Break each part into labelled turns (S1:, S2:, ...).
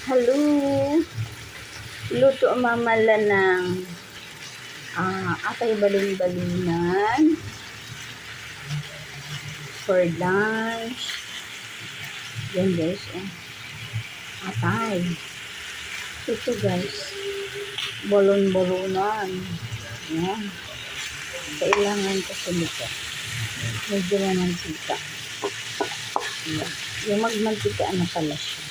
S1: Hello! Luto ang mamala ng atay balon-balunan for lunch. Yan guys, atay. Ito guys, balon-balunan. Yan. Kailangan kasi nito. Medyo mantika. Yan. Yung magmantika na pala siya.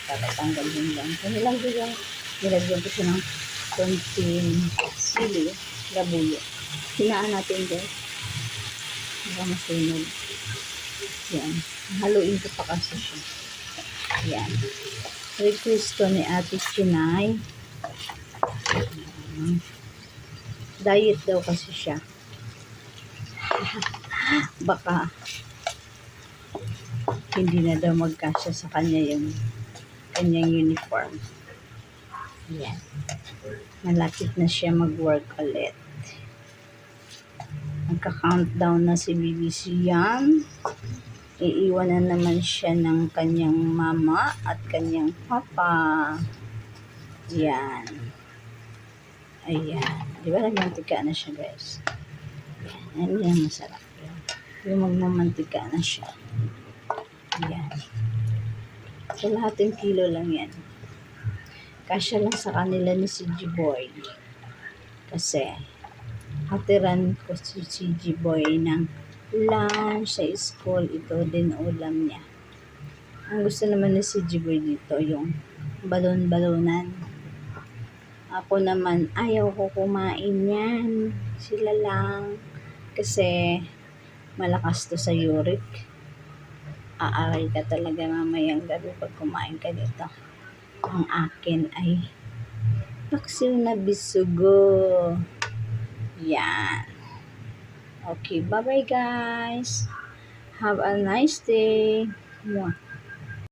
S1: Tatanggalin lang. So, nilagyan ko siya ng konting sili, labuyo. Hinaan natin guys. Baka masunog. Yan. Haluin ko pa kasi siya. Yan. Request ko ni Ate Chinay. Diet daw kasi siya. Baka hindi na daw magkasya sa kanya yung kanyang uniform. Yan. Malapit na siya mag-work ulit. Magka-countdown na si BBC yan. Iiwan na naman siya ng kanyang mama at kanyang papa. Yan. Ayan. Di ba nagmantika na siya guys? Yan. Yan masarap. Yung magmamantika na siya. Yan. So lahat ng kilo lang yan. Kasya lang sa kanila ni si G-Boy. Kasi hatiran ko si G-Boy ng lunch sa school. Ito din ulam niya. Ang gusto naman ni si G-Boy dito yung balon-balonan. Ako naman ayaw ko kumain yan. Sila lang. Kasi malakas to sa uric. Aaray ka talaga mamayang gabi pag kumain ka dito. Ang akin ay paksiw na bisugo. Yan. Okay, bye-bye guys. Have a nice day. Mwah.